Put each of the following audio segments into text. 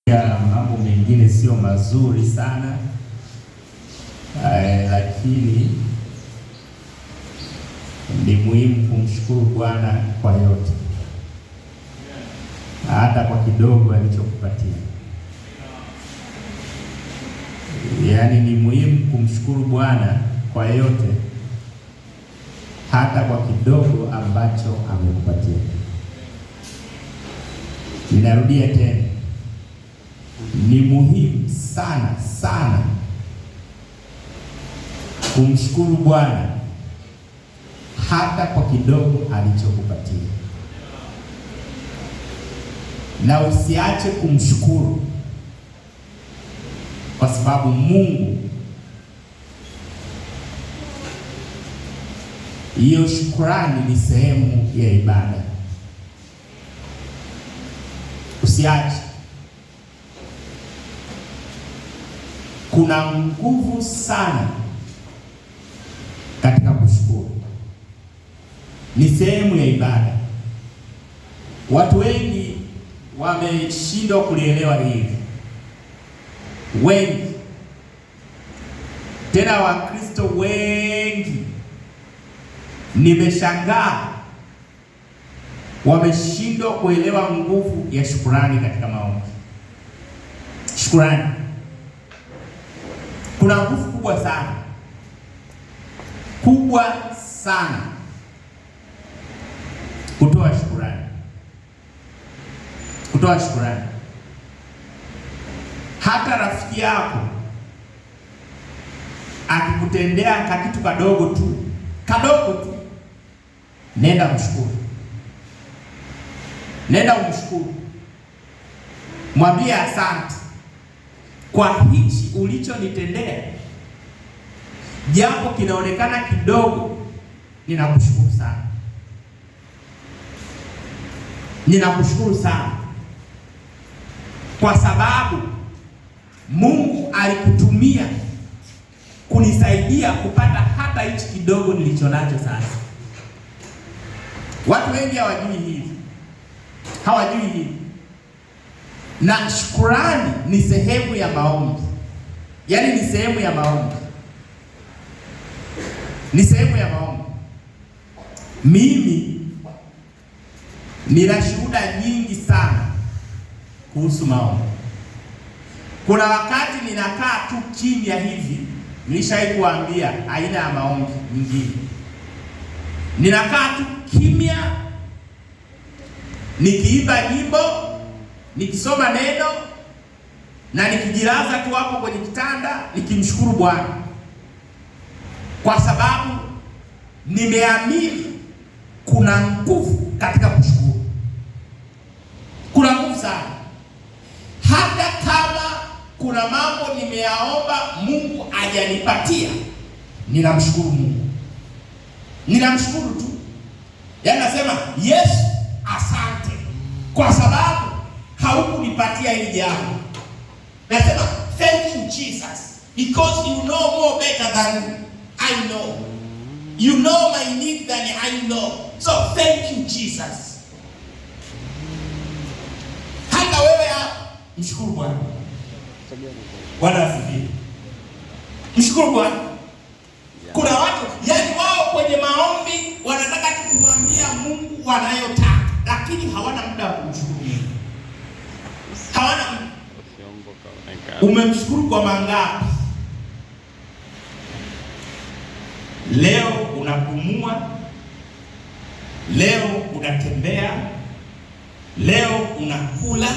Mambo mengine sio mazuri sana, lakini ni muhimu kumshukuru Bwana kwa yote, hata kwa kidogo alichokupatia. Yaani ni muhimu kumshukuru Bwana kwa yote, hata kwa kidogo ambacho amekupatia. Ninarudia tena, ni muhimu sana sana kumshukuru Bwana hata kwa kidogo alichokupatia, na usiache kumshukuru, kwa sababu Mungu, hiyo shukrani ni sehemu ya ibada. Usiache. Kuna nguvu sana katika kushukuru, ni sehemu ya ibada. Watu wengi wameshindwa kulielewa hivi, wengi tena, Wakristo wengi nimeshangaa wameshindwa kuelewa nguvu ya shukrani katika maombi. Shukrani, kuna nguvu kubwa sana, kubwa sana kutoa shukrani, kutoa shukrani. Hata rafiki yako akikutendea kakitu kadogo tu, nenda mshukuru, nenda umshukuru, mwambie asante kwa hichi ulichonitendea, japo kinaonekana kidogo. Ninakushukuru sana, ninakushukuru sana, kwa sababu Mungu alikutumia kunisaidia kupata hata hichi kidogo nilichonacho sasa. Watu wengi hawajui hivi, na shukrani ni sehemu ya maombi. Yaani ni sehemu ya maombi, ni sehemu ya maombi. Mimi nina shuhuda nyingi sana kuhusu maombi. Kuna wakati ninakaa tu kimya hivi, nilishawahi kuambia aina ya maombi nyingine. Ninakaa tu kimya, nikiimba nyimbo, nikisoma neno, na nikijilaza tu hapo kwenye kitanda nikimshukuru Bwana, kwa sababu nimeamini kuna nguvu katika kushukuru. Kuna nguvu sana. Hata kama kuna mambo nimeyaomba Mungu hajanipatia, ninamshukuru Mungu, ninamshukuru tu. Yaani nasema Yesu, asante kwa sababu haukunipatia hili jambo. Nasema thank you Jesus, because you know more better than I know. You know my need than I know. So thank you Jesus. Hata wewe mshukuru Bwana. Bwana asifiwe. Mshukuru Bwana. Kuna watu yani wao kwenye maombi wanataka kumwambia Mungu wanayotaka, lakini hawana muda wa kumshukuru Mungu. Hawana muda. Umemshukuru kwa mangapi? Leo unapumua, leo unatembea, leo unakula,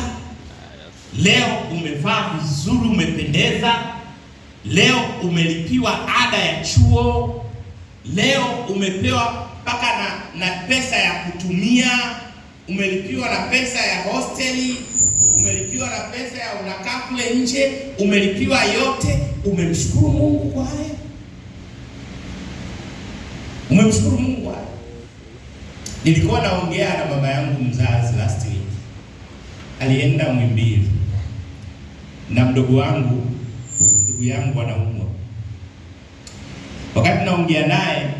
leo umevaa vizuri, umependeza, leo umelipiwa ada ya chuo, leo umepewa mpaka na pesa ya kutumia, umelipiwa na pesa ya hosteli, umelipiwa na pesa ya unakaa kule nje, umelipiwa yote. Umemshukuru Mungu kwa hayo? Umemshukuru Mungu kwa hayo? Nilikuwa naongea na baba yangu mzazi last week, alienda Mwimbili na mdogo wangu, ndugu yangu anaumwa. Wakati naongea naye,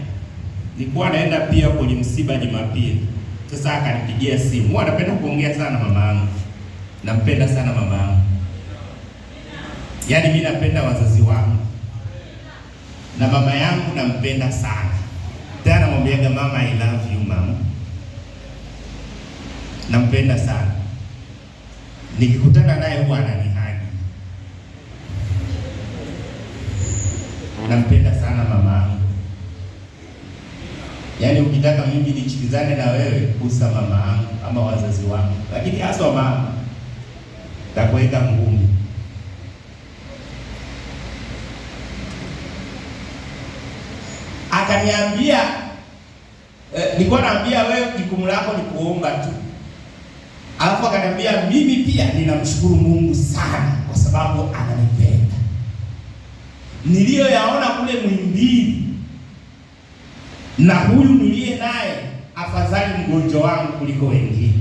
nilikuwa naenda pia kwenye msiba Jumapili. Sasa akanipigia simu. Huwa napenda kuongea sana na mama yangu. Nampenda sana mama yangu. Yaani mimi napenda wazazi wangu na mama yangu nampenda sana. Tena namwambiaga mama, I love you mama. Nampenda sana. Nikikutana naye huwa ananihagi. Nampenda sana mama yangu. Yaani ukitaka mimi nichukizane na wewe, kusa mama yangu ama wazazi wangu. Lakini hasa mama takuweka ngumi. Akaniambia nilikuwa naambia wewe jukumu lako ni kuomba tu. Alafu akaniambia mimi pia ninamshukuru Mungu sana kwa sababu ananipenda. Niliyoyaona kule Muhimbili na huyu niliye naye, afadhali mgonjwa wangu kuliko wengine.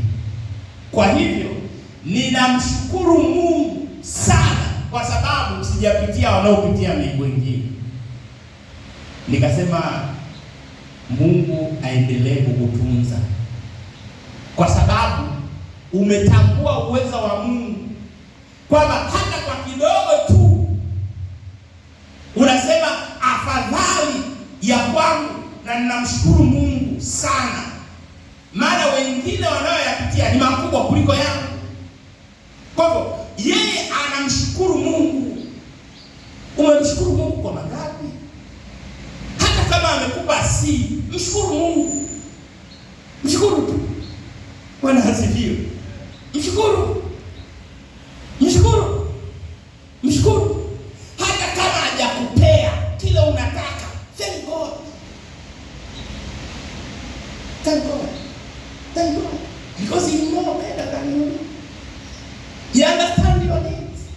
Kwa hivyo ninamshukuru Mungu sana kwa sababu sijapitia wanaopitia wengine. Nikasema Mungu aendelee kukutunza kwa sababu umetambua uwezo wa Mungu, kwamba hata kwa kidogo tu unasema afadhali ya kwangu, na ninamshukuru Mungu sana, maana wengine wanaoyapitia ni makubwa kuliko yangu. Kwa hivyo yeye anamshukuru Mungu. Umemshukuru Mungu kwa mangapi? Hata kama amekupa si, mshukuru Mungu. Mshukuru tu. Bwana asifiwe. Mshukuru. Mshukuru. Mshukuru. Hata kama hajakupea kile unataka, thank God. Thank God. Thank God. Because He knows better than you. He understands your needs.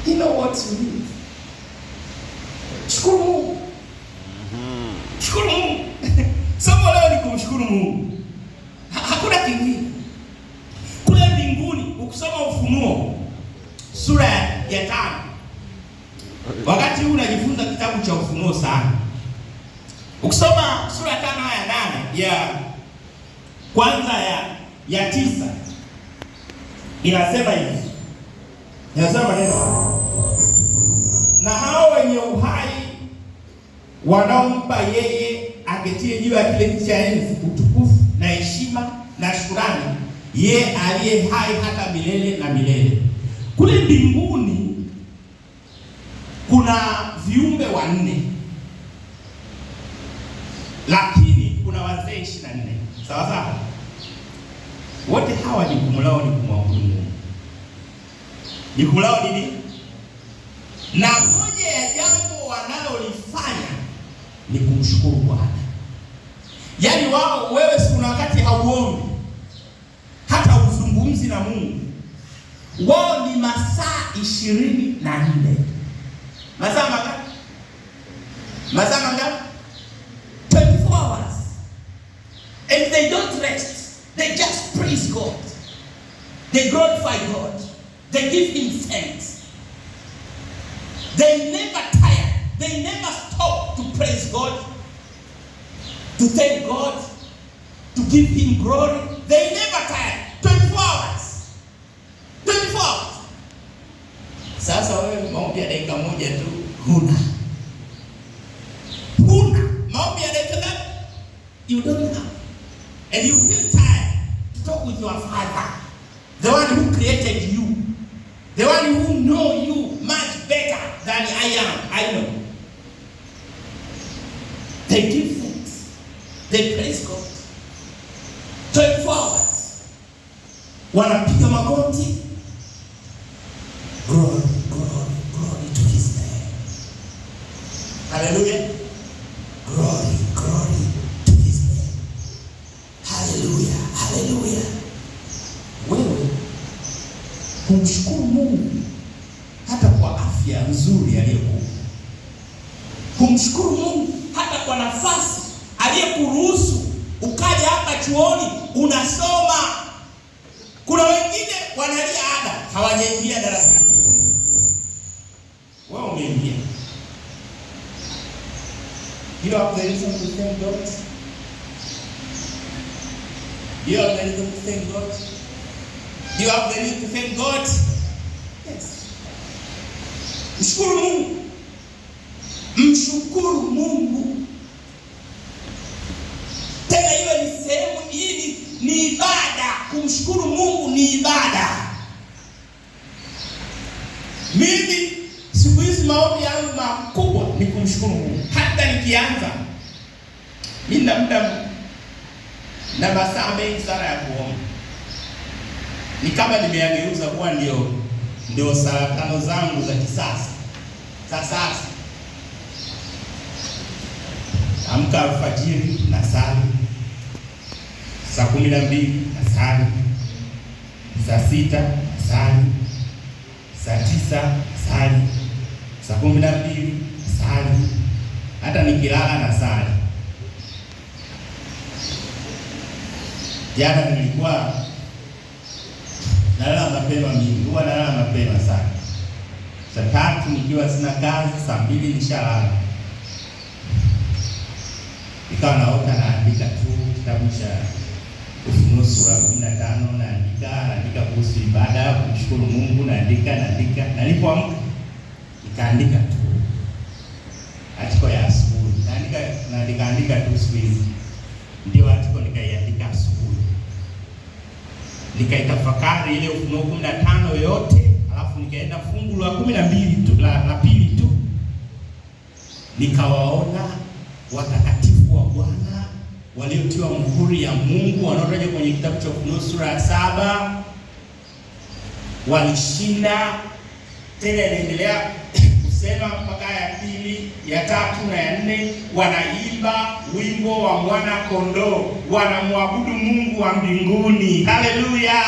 He knows what you need. Shukuru Mungu. Shukuru Mungu. Somo leo ni kumshukuru Mungu. Hakuna kingine. Kule mbinguni ukisoma Ufunuo sura ya 5. Wakati huu unajifunza kitabu cha Ufunuo sana. Ukisoma sura ya 5 aya 8 ya kwanza ya 9 inasema hivi. Inasema neno. Na hao wenye uhai wanaompa yeye aketie juu ya kile kiti cha enzi utukufu na heshima na shukrani, yeye aliye hai hata milele na milele. Kule mbinguni kuna viumbe wanne, lakini kuna wazee 24. Sawa sawa? Wote hawa jukumu lao ni kumwabudu Mungu. Jukumu lao ni nini? Na moja ya jambo wanalolifanya ni kumshukuru Bwana. Yaani wao, wewe si kuna wakati hauombi, hata uzungumzi na Mungu. Wao ni masaa 24. Masaa mangapi? Masaa mangapi? 24 hours. And they don't rest. They just praise God. They glorify God. They give Him thanks. They never tire. They never stop to praise God, to thank God, to give Him glory. They never tire. 24 hours. 24 hours. Sasa wewe maombi ya dakika moja tu huna. Maombi ya dakika ngapi? You don't have. And you feel tired to talk with your Father, the one who created you, the one who knows you much better than I know. They give thanks. They praise God. 24 hours. Wanapiga magoti. Glory, glory, glory to His name. Hallelujah. Glory, glory to His name. Hallelujah, hallelujah. Wewe kumshukuru Mungu hata kwa afya nzuri aliyokupa. Kumshukuru Mungu hata kwa nafasi aliyekuruhusu ukaja hapa chuoni unasoma. Kuna wengine wanalia ada, hawajaingia darasani. Wewe umeingia. You have the reason to thank God. You have the reason to thank God. You have the reason to thank God. Yes. Mshukuru Mungu. Mshukuru Mungu. Tena hiyo ni sehemu, hii ni ibada. Kumshukuru Mungu ni ibada. Mimi siku hizi maombi yangu makubwa ni kumshukuru Mungu. Hata nikianza mimi na muda na masaa mengi sana ya kuomba. Ni kama nimeyageuza kuwa ndio sala tano zangu za kisasa. Sasa amka alfajiri na sali, saa 12 na sali, saa 6 na sali, saa 9 na sali, saa 12 na sali, hata nikilala na sali. Jana nilikuwa nalala mapema mimi, huwa nalala mapema sana. Saa 3 nikiwa sina kazi, saa 2 nishalala. Nikawa naota naandika tu kitabu cha Ufunuo sura 15, naandika kuhusu ibada, kumshukuru Mungu, naandika. Nilipoamka nikaandika tu. Atiko ya asubuhi. Naandika tu siku hizi. Ndio atiko nikaiandika asubuhi. Nikaitafakari ile Ufunuo 15 yote, alafu nikaenda fungu la 12 tu, la pili tu. Nikawaona watakatifu wa Bwana waliotiwa muhuri ya Mungu wanaotajwa kwenye kitabu cha Ufunuo sura ya 7. Walishinda. Tena inaendelea kusema mpaka ya 2, ya 3 na ya 4, wanaimba wimbo wa mwana kondoo, wanamwabudu Mungu wa mbinguni. Haleluya!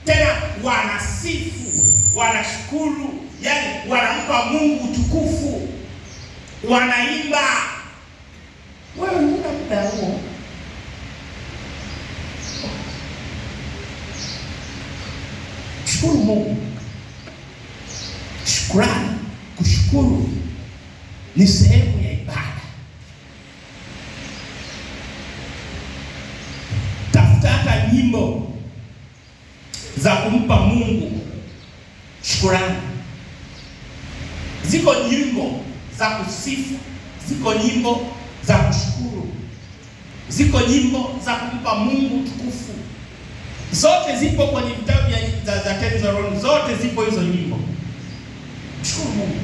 Tena wanasifu, wanashukuru, yani wanampa Mungu utukufu, wanaimba. Wewe una muda huo? Shukuru Mungu. Shukrani, kushukuru ni sehemu ya ibada. Tafuta hata nyimbo za kumpa Mungu shukrani. Ziko nyimbo za kusifu, ziko nyimbo za kushukuru, ziko nyimbo za kumpa Mungu tukufu. Zote zipo kwenye vitabu za Tenzi Roho, zote zipo hizo nyimbo. Shukuru Mungu.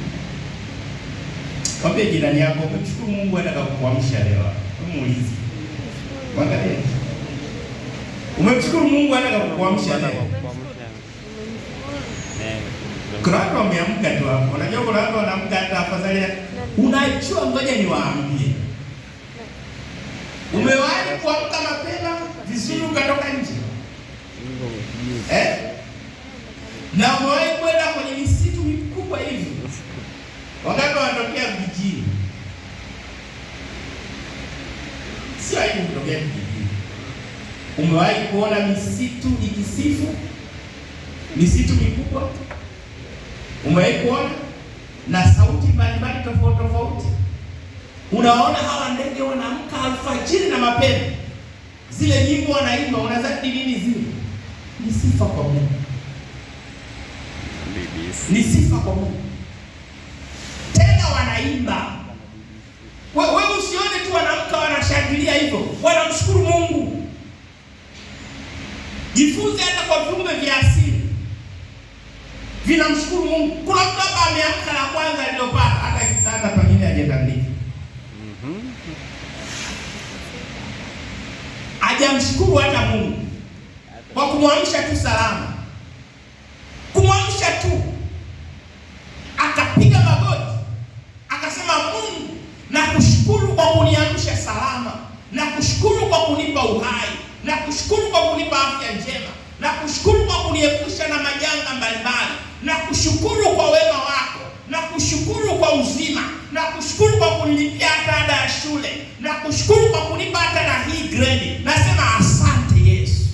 Kwambie jirani yako, umeshukuru Mungu anataka kukuamsha leo. Muulize. Mwangalie. Umemshukuru Mungu anataka kukuamsha leo. Kuna watu wameamka tu hapo. Unajua kuna watu wanaamka hata afadhali. Unajua, ngoja niwaambie. Umewahi kuamka mapema vizuri ukatoka nje? Na umewahi kwenda kwenye misitu mikubwa hivi? Wakati wanatokea vijijini. Sio hivi kutokea vijijini. Umewahi kuona misitu ikisifu? Misitu mikubwa? Umewahi kuona? Na sauti mbalimbali tofauti. Unaona hawa ndege wanaamka alfajiri na mapema. Zile nyimbo wanaimba, unadhani nini zile? Ni sifa kwa Mungu. Ni sifa kwa Mungu. Tena wanaimba. Wewe usione tu wanaamka wanashangilia hivyo. Wanamshukuru Mungu. Jifunze hata kwa viumbe vya asili. Vinamshukuru Mungu. Kuna mtu hapa ameamka la kwanza alilopata hata kitanda pengine hajatandika. Hajamshukuru hata Mungu kwa kumwamsha tu salama. Kumwamsha tu. Akapiga magoti. Akasema, Mungu, nakushukuru kwa kuniamsha salama. Nakushukuru kwa kunipa uhai. Nakushukuru kwa kunipa afya njema. Nakushukuru kwa kuniepusha na majanga mbalimbali. Nakushukuru kwa wema wako. Nakushukuru kwa uzima. Nakushukuru kwa kunilipia hata ada ya shule. Nakushukuru kwa kunipa hata na hii grade. Nasema asante Yesu.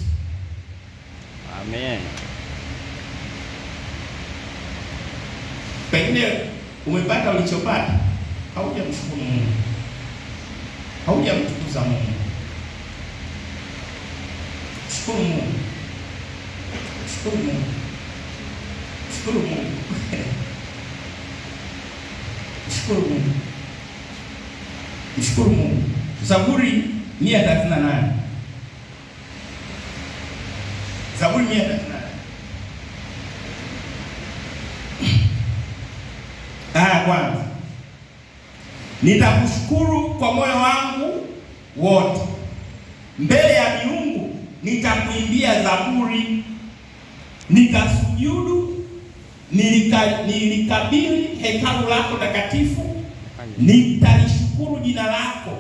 Amen. Pengine umepata ulichopata, haujamshukuru Mungu. Haujamtukuza Mungu. Shukuru Mungu. Shukuru Mungu. Shukuru Mungu. Mshukuru Mungu. Mshukuru Mungu. Zaburi 138. Zaburi 138. Kwanza, nitakushukuru kwa moyo wangu wote, mbele ya miungu nitakuimbia zaburi, nitasujudu, nilikabili hekalu lako takatifu, nitalishukuru jina lako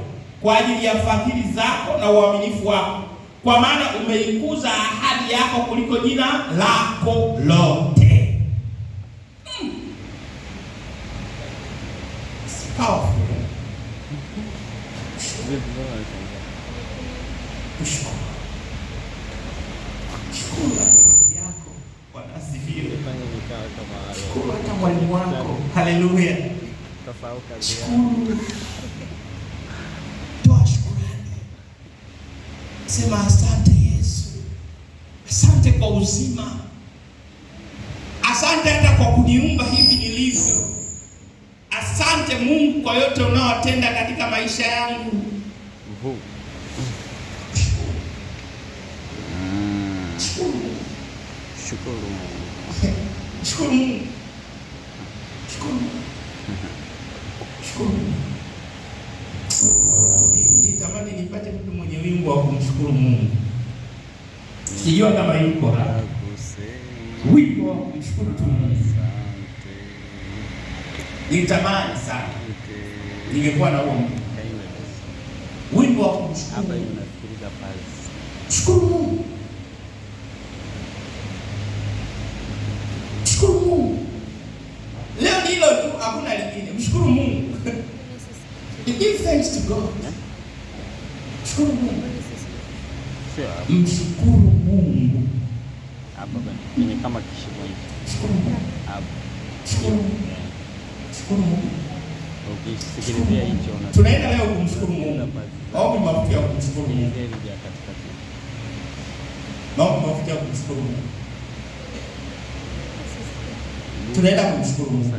kwa ajili ya fadhili zako na uaminifu wako, kwa maana umeikuza ahadi yako kuliko jina lako lote. Powerful. Shukuru yako Bwana asifiwe. Shukuru hata mwalimu wako. Haleluya. Shukuru. Toa shukrani. Sema asante Yesu. Asante kwa uzima. Asante hata kwa kuniumba hivi nilivyo. Asante Mungu kwa yote unaotenda katika maisha yangu. Shukuru Mungu. Shukuru Mungu. Shukuru Mungu. Nitamani nipate mtu mwenye wimbo wa kumshukuru Mungu. Sijua kama yuko hapa. Wimbo wa kumshukuru tu Mungu. Nitamani sana. Ningekuwa na huo wimbo wa kumshukuru Mungu. Shukuru Mungu. Shukuru Mungu. Leo hilo tu, hakuna lingine. Mshukuru Mungu. Give thanks to God. Shukuru Mungu. Mshukuru Mungu. Hapa ni kama kishimo hicho. Shukuru Mungu. Hapa. Shukuru Mungu. Shukuru Mungu. Ukisikilizia hicho na tunaenda leo kumshukuru Mungu. Maombi mafupi ya kumshukuru Mungu. Maombi mafupi ya kumshukuru Mungu. Tunaenda kumshukuru Mungu.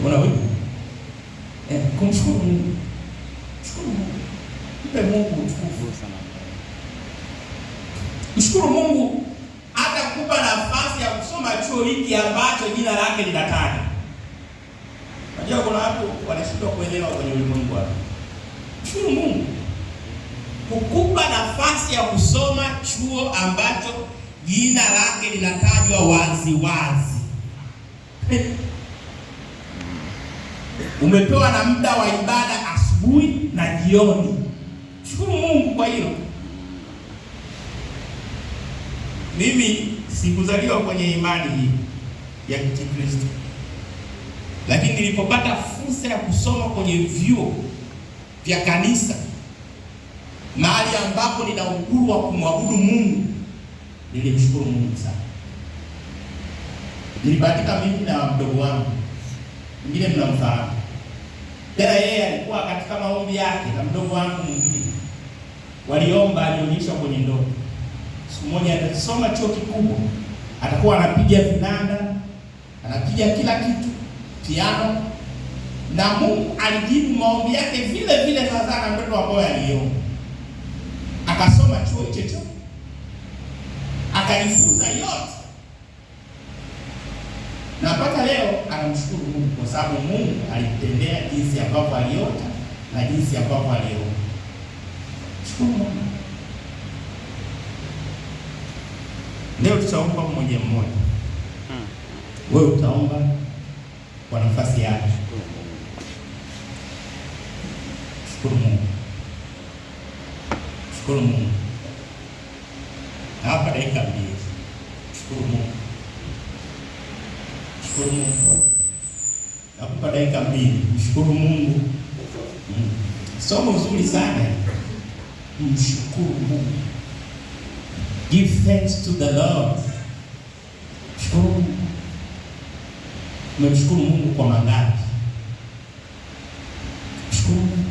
Unaona? Kumshukuru Mungu. Shukuru Mungu. Mpe Mungu utukufu sana. Mshukuru Mungu hata kukupa nafasi ya kusoma chuo hiki ambacho jina lake linatajwa. Unajua kuna watu wanashindwa kuelewa kwenye ulimwengu hapa. Mshukuru Mungu. Kukupa nafasi ya kusoma chuo ambacho jina lake linatajwa wazi wazi. Umepewa na muda wa ibada asubuhi na jioni. Shukuru Mungu kwa hilo. Mimi sikuzaliwa kwenye imani hii ya Kikristo. Lakini nilipopata fursa ya kusoma kwenye vyuo vya kanisa, mahali ambapo nina uhuru wa kumwabudu Mungu, nilimshukuru Mungu sana. Nilibahatika mimi na mdogo wangu, mwingine mnamfahamu. Tena yeye alikuwa katika maombi yake na mdogo wangu mwingine. Waliomba, alionyeshwa kwenye ndoto. Siku moja atasoma chuo kikubwa, atakuwa anapiga vinanda, anapiga kila kitu, piano, na Mungu alijibu maombi yake vile vile sasa na ndoto ambayo aliomba. Akasoma chuo hicho, akajifunza yote, na mpaka leo anamshukuru Mungu kwa sababu Mungu alimtendea jinsi ambavyo aliota na jinsi ambavyo aliomba. Shukuru Mungu. Leo tutaomba mmoja mmoja. Wewe utaomba kwa nafasi yako. Shukuru Mungu. Shukuru Mungu. Hapa dakika mbili. Shukuru Mungu. Shukuru Mungu. Hapa dakika mbili. Shukuru Mungu. Somo zuri sana. Mshukuru Mungu. Give thanks to the Lord. Shukuru Mungu. Umemshukuru Mungu kwa mangapi? Shukuru Mungu.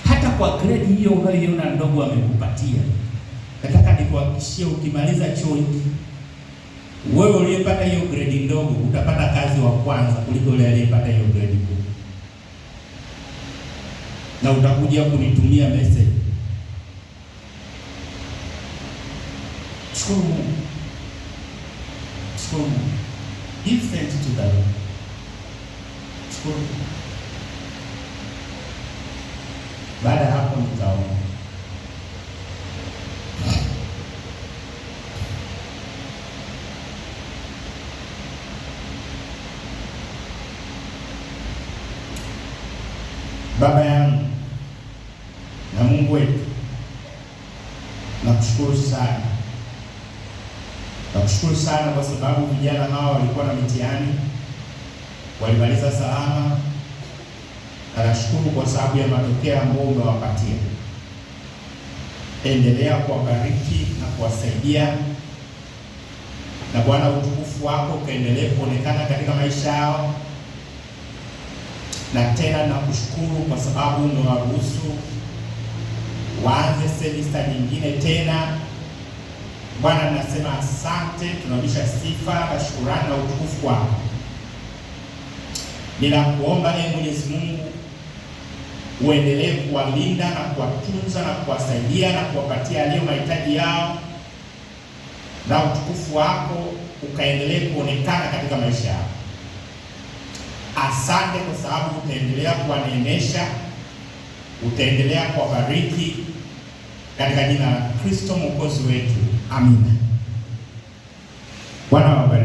Hata kwa grade hiyo unayoiona ndogo amekupatia. Nataka nikuhakikishie ukimaliza chuo hiki Wewe uliyepata hiyo grade ndogo utapata kazi wa kwanza kuliko yule aliyepata hiyo grade kubwa, na utakuja kunitumia message. Shukuru Mungu, shukuru Mungu, give thanks to the Lord. Shukuru. Baada ya hapo nitaomba. Baba yangu na Mungu wetu, nakushukuru sana. Nakushukuru sana kwa sababu vijana hawa walikuwa na mitihani, walimaliza salama, na nashukuru kwa sababu ya matokeo ambayo umewapatia. Endelea kuwabariki na kuwasaidia, na Bwana utukufu wako ukaendelee kuonekana katika maisha yao. Na tena nakushukuru kwa sababu umewaruhusu waanze semester nyingine tena. Bwana, nasema asante, tunarudisha sifa na shukrani na utukufu wako. Ninakuomba Mwenyezi Mungu uendelee kuwalinda na kuwatunza na kuwasaidia na kuwapatia yaliyo mahitaji yao, na utukufu wako ukaendelee kuonekana katika maisha yao. Asante kwa sababu utaendelea kuwaneemesha, utaendelea kuwabariki katika jina la Kristo Mwokozi wetu. Amina. Bwana wabariki.